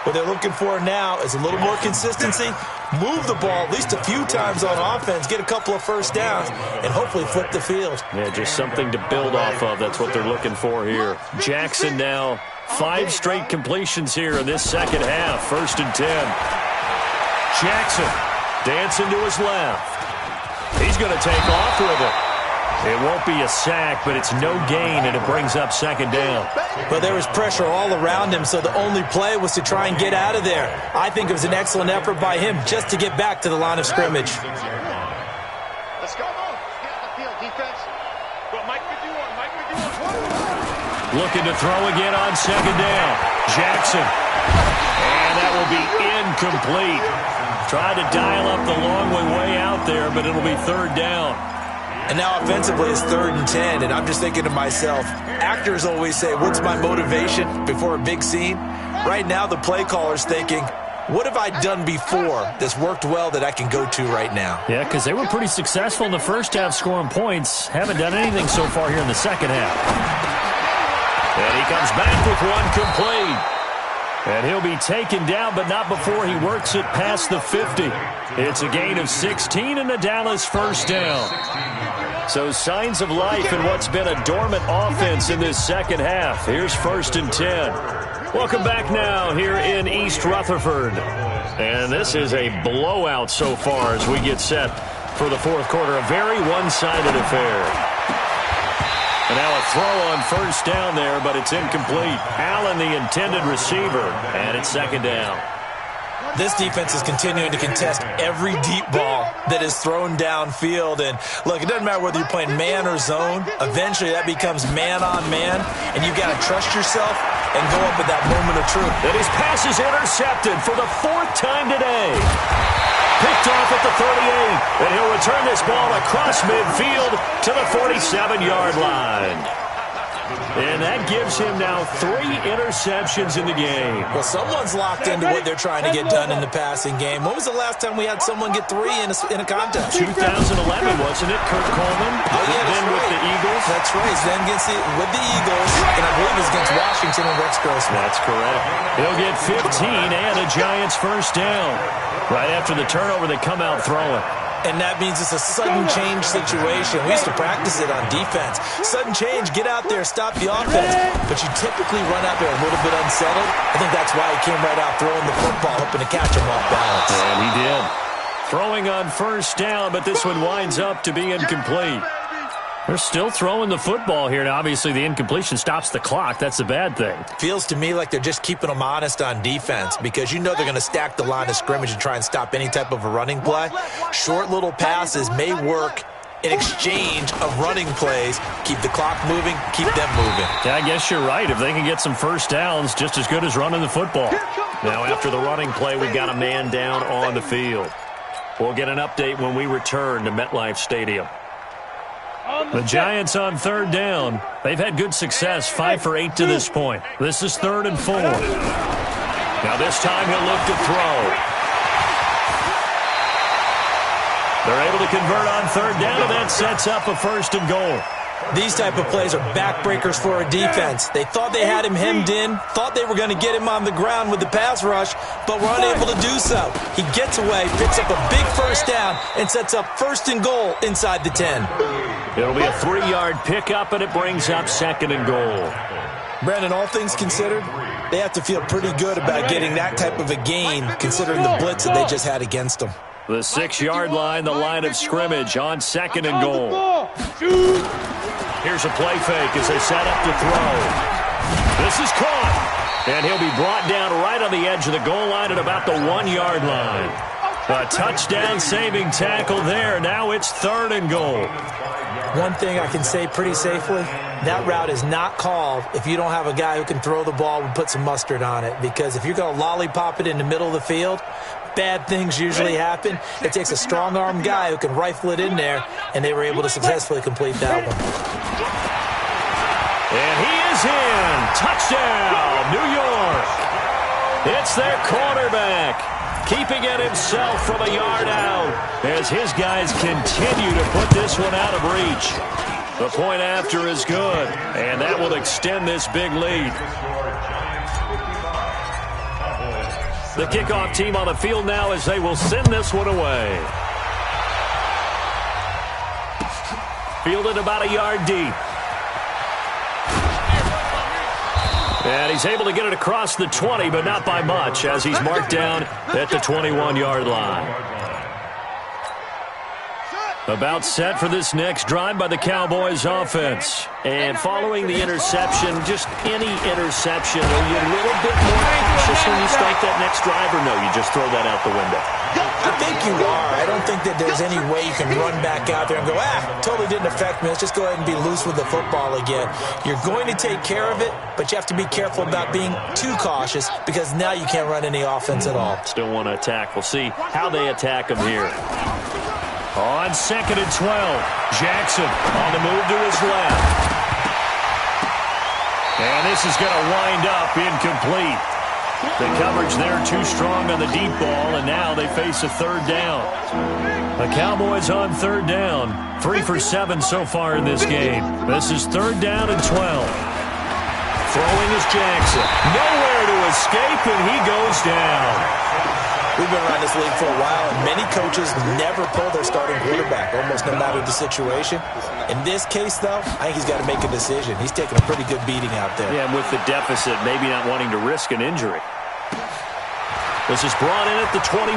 What they're looking for now is a little more consistency, move the ball at least a few times on offense, get a couple of first downs, and hopefully flip the field. Yeah, just something to build off of. That's what they're looking for here. Jackson now 5 straight completions here in this second half. 1st and 10. Jackson dancing to his left. He's going to take off with it. It won't be a sack, but it's no gain, and it brings up second down. But there was pressure all around him, so the only play was to try and get out of there. I think it was an excellent effort by him just to get back to the line of scrimmage. Let's go. Get on the field, defense. Well, Mike 51. Looking to throw again on second down. Jackson. And that will be incomplete. Tried to dial up the long way out there, but it'll be 3rd down. And now offensively it's 3rd and 10, and I'm just thinking to myself, actors always say, what's my motivation before a big scene? Right now the play caller's thinking, What have I done before that's worked well that I can go to right now? Yeah, because they were pretty successful in the first half scoring points. Haven't done anything so far here in the second half. And he comes back with one complete. And he'll be taken down, but not before he works it past the 50. It's a gain of 16 and a Dallas first down. So signs of life in what's been a dormant offense in this second half. Here's 1st and 10. Welcome back now here in East Rutherford. And this is a blowout so far as we get set for the fourth quarter. A very one-sided affair. And now a throw on first down there, but it's incomplete. Allen, the intended receiver, and it's second down. This defense is continuing to contest every deep ball that is thrown downfield. And, look, it doesn't matter whether you're playing man or zone. Eventually that becomes man-on-man, and you've got to trust yourself and go up at that moment of truth. And his pass is intercepted for the 4th time today. Picked off at the 38, and he'll return this ball across midfield to the 47-yard line. And that gives him now 3 interceptions in the game. Well, someone's locked into what they're trying to get done in the passing game. When was the last time we had someone get 3 in a contest? 2011, wasn't it? Kurt Coleman. Oh, yeah, then right. with the Eagles. That's right. Then with the Eagles, and I believe it's against Washington and Rex Grossman. That's correct. He'll get 15 and a Giants first down. Right after the turnover, they come out throwing. And that means it's a sudden change situation. We used to practice it on defense. Sudden change, get out there, stop the offense. But you typically run out there a little bit unsettled. I think that's why he came right out throwing the football, hoping to catch him off balance. And he did. Throwing on first down, but this one winds up to be incomplete. They're still throwing the football here. Now, obviously, the incompletion stops the clock. That's a bad thing. Feels to me like they're just keeping them honest on defense because you know they're going to stack the line of scrimmage and try and stop any type of a running play. Short little passes may work in exchange of running plays. Keep the clock moving, keep them moving. Yeah, I guess you're right. If they can get some first downs, just as good as running the football. Now, after the running play, we've got a man down on the field. We'll get an update when we return to MetLife Stadium. The Giants on 3rd down. They've had good success, 5 for 8 to this point. This is 3rd and 4. Now this time he'll look to throw. They're able to convert on 3rd down, and that sets up a 1st and goal. These type of plays are backbreakers for a defense. They thought they had him hemmed in, thought they were going to get him on the ground with the pass rush, but were unable to do so. He gets away, picks up a big first down, and sets up 1st and goal inside the 10. It'll be a 3-yard pickup, and it brings up 2nd and goal. Brandon, all things considered, they have to feel pretty good about getting that type of a gain, considering the blitz that they just had against them. The 6-yard line, the line of scrimmage on 2nd and goal. Here's a play fake as they set up to throw. This is caught, and he'll be brought down right on the edge of the goal line at about the 1-yard line. A touchdown-saving tackle there. Now it's 3rd and goal. One thing I can say pretty safely, that route is not called if you don't have a guy who can throw the ball and put some mustard on it. Because if you're going to lollipop it in the middle of the field, bad things usually happen. It takes a strong-arm guy who can rifle it in there, and they were able to successfully complete that one. And he is in. Touchdown, New York. It's their quarterback, keeping it himself from a yard out as his guys continue to put this one out of reach. The point after is good, and that will extend this big lead. The kickoff team on the field now as they will send this one away. Fielded about a yard deep. And he's able to get it across the 20, but not by much, as he's marked down at the 21-yard line. About set for this next drive by the Cowboys offense. And following the interception, just any interception, are you a little bit more cautious when you start that next drive, or no, you just throw that out the window? I think you are. I don't think that there's any way you can run back out there and go, totally didn't affect me. Let's just go ahead and be loose with the football again. You're going to take care of it, but you have to be careful about being too cautious because now you can't run any offense at all. Still want to attack. We'll see how they attack him here. On 2nd and 12, Jackson on the move to his left. And this is going to wind up incomplete. The coverage there too strong on the deep ball, and now they face a third down. The Cowboys on third down. 3 for 7 so far in this game. This is third down and 12. Throwing is Jackson. Nowhere to escape, and he goes down. We've been around this league for a while, and many coaches never pull their starting quarterback, almost no matter the situation. In this case, though, I think he's got to make a decision. He's taking a pretty good beating out there. Yeah, and with the deficit, maybe not wanting to risk an injury. This is brought in at the 21.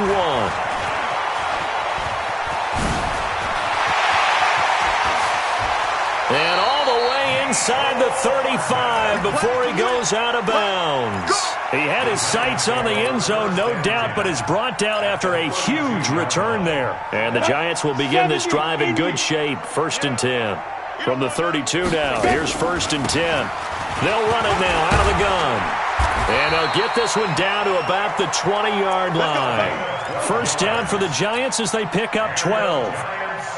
And all the way inside the 35 before he goes out of bounds. He had his sights on the end zone, no doubt, but is brought down after a huge return there. And the Giants will begin this drive in good shape. 1st and 10. From the 32 now, here's 1st and 10. They'll run it now out of the gun. And they'll get this one down to about the 20-yard line. 1st down for the Giants as they pick up 12.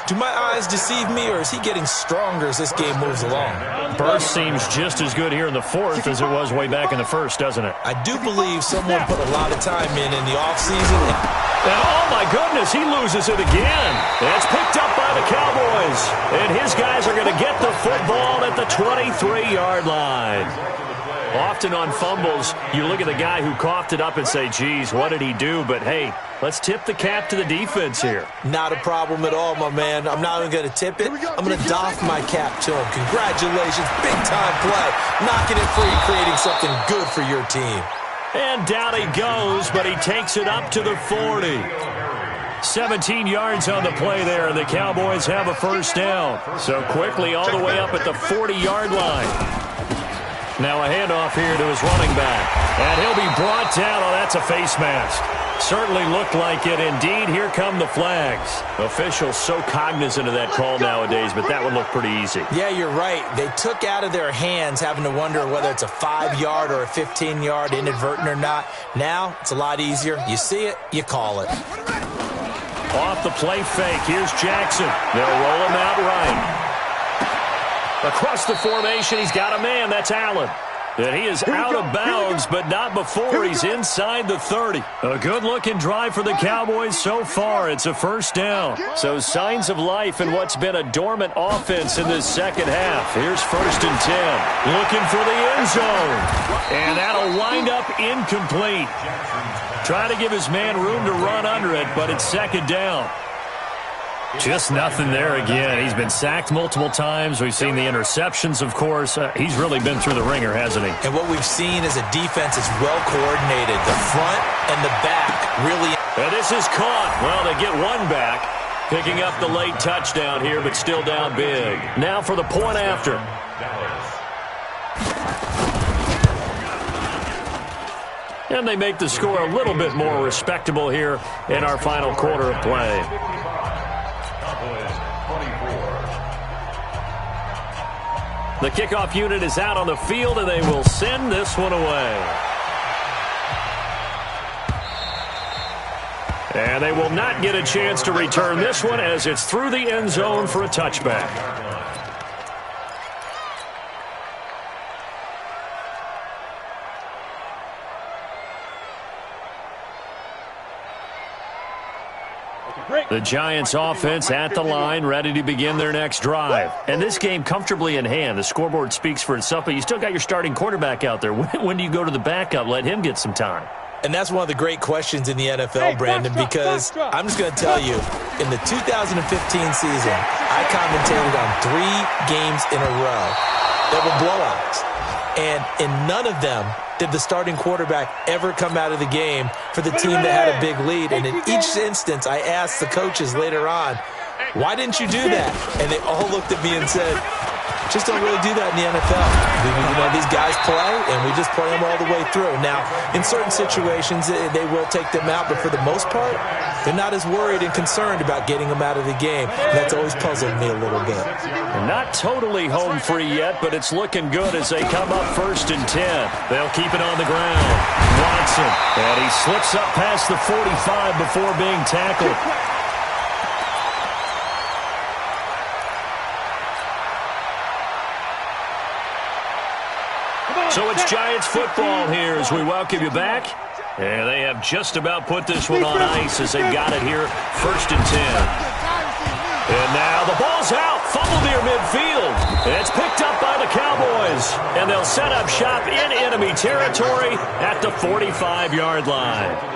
Do my eyes deceive me, or is he getting stronger as this game moves along? Burst seems just as good here in the 4th as it was way back in the 1st, doesn't it? I do believe someone put a lot of time in the offseason. And oh, my goodness, he loses it again. It's picked up by the Cowboys. And his guys are going to get the football at the 23-yard line. Often on fumbles, you look at the guy who coughed it up and say, geez, what did he do? But, hey, let's tip the cap to the defense here. Not a problem at all, my man. I'm not even going to tip it. I'm going to doff my cap to him. Congratulations. Big-time play. Knocking it free, creating something good for your team. And down he goes, but he takes it up to the 40. 17 yards on the play there, and the Cowboys have a 1st down. So quickly all the way up at the 40-yard line. Now a handoff here to his running back. And he'll be brought down. Oh, that's a face mask. Certainly looked like it. Indeed, here come the flags. Officials so cognizant of that call nowadays, but that one looked pretty easy. Yeah, you're right. They took out of their hands having to wonder whether it's a 5-yard or a 15-yard, inadvertent or not. Now, it's a lot easier. You see it, you call it. Off the play fake, here's Jackson. They'll roll him out right. Across the formation, he's got a man. That's Allen. And he is out of bounds, but not before he's inside the 30. A good-looking drive for the Cowboys so far. It's a 1st down. So signs of life in what's been a dormant offense in this second half. Here's 1st and 10. Looking for the end zone. And that'll wind up incomplete. Trying to give his man room to run under it, but it's 2nd down. Just nothing there again. He's been sacked multiple times. We've seen the interceptions, of course. He's really been through the ringer, hasn't he? And what we've seen is a defense that's well coordinated. The front and the back really. And this is caught. Well, they get one back. Picking up the late touchdown here, but still down big. Now for the point after. And they make the score a little bit more respectable here in our final quarter of play. The kickoff unit is out on the field, and they will send this one away. And they will not get a chance to return this one as it's through the end zone for a touchback. The Giants offense at the line, ready to begin their next drive. And this game comfortably in hand. The scoreboard speaks for itself, but you still got your starting quarterback out there. When do you go to the backup? Let him get some time. And that's one of the great questions in the NFL, Brandon, because I'm just going to tell you, in the 2015 season, I commentated on 3 games in a row that were blowouts. And in none of them did the starting quarterback ever come out of the game for the team that had a big lead. And in each instance, I asked the coaches later on, why didn't you do that? And they all looked at me and said, just don't really do that in the NFL. You know, these guys play, and we just play them all the way through. Now, in certain situations, they will take them out, but for the most part, they're not as worried and concerned about getting them out of the game. And that's always puzzled me a little bit. Not totally home free yet, but it's looking good as they come up 1st and 10. They'll keep it on the ground. Watson, and he slips up past the 45 before being tackled. So it's Giants football here as we welcome you back. And they have just about put this one on ice as they've got it here, 1st and 10. And now the ball's out, fumbled near midfield. And it's picked up by the Cowboys. And they'll set up shop in enemy territory at the 45-yard line.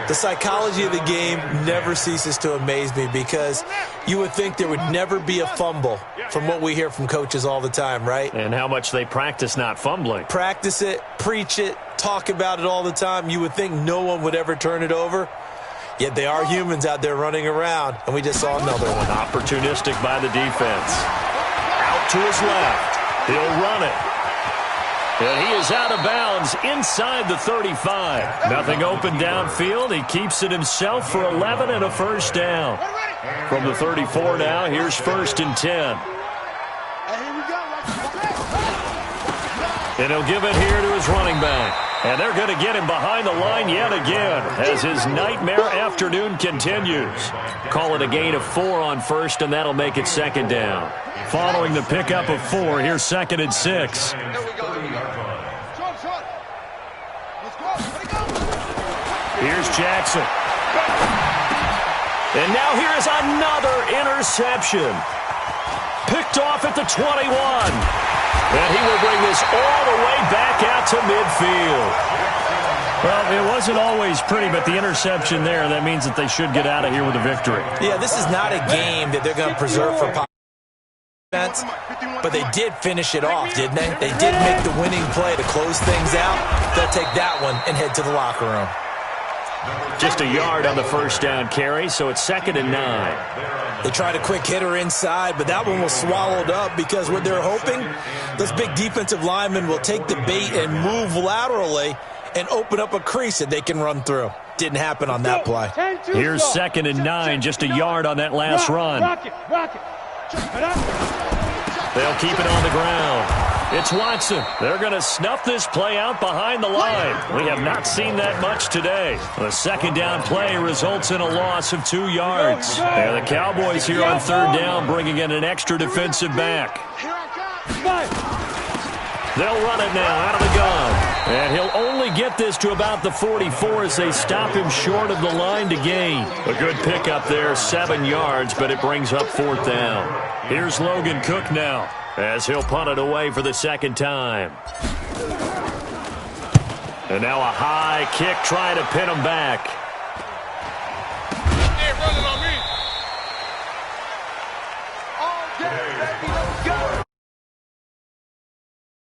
The psychology of the game never ceases to amaze me because you would think there would never be a fumble from what we hear from coaches all the time, right? And how much they practice not fumbling. Practice it, preach it, talk about it all the time. You would think no one would ever turn it over. Yet they are humans out there running around, and we just saw another one. Opportunistic by the defense. Out to his left. He'll run it. And he is out of bounds inside the 35. Nothing open downfield. He keeps it himself for 11 and a first down. From the 34 now, here's 1st and 10. And he'll give it here to his running back. And they're going to get him behind the line yet again as his nightmare afternoon continues. Call it a gain of 4 on 1st, and that'll make it 2nd down. Following the pickup of 4, here's 2nd and 6. Here's Jackson. And now here is another interception. Picked off at the 21. And he will bring this all the way back out to midfield. Well, it wasn't always pretty, but the interception there, that means that they should get out of here with a victory. Yeah, this is not a game that they're going to preserve for offense, but they did finish it off, didn't they? They did make the winning play to close things out. They'll take that one and head to the locker room. Just a yard on the first down carry, so it's 2nd and 9. They tried a quick hitter inside, but that one was swallowed up because what they're hoping, those big defensive linemen will take the bait and move laterally and open up a crease that they can run through. Didn't happen on that play. Here's 2nd and 9, just a yard on that last run. They'll keep it on the ground. It's Watson. They're going to snuff this play out behind the line. We have not seen that much today. The 2nd down play results in a loss of 2 yards. And the Cowboys here on 3rd down bringing in an extra defensive back. They'll run it now out of the gun. And he'll only get this to about the 44 as they stop him short of the line to gain. A good pickup there, 7 yards, but it brings up 4th down. Here's Logan Cook now as he'll punt it away for the 2nd time. And now a high kick trying to pin him back. Hey, running on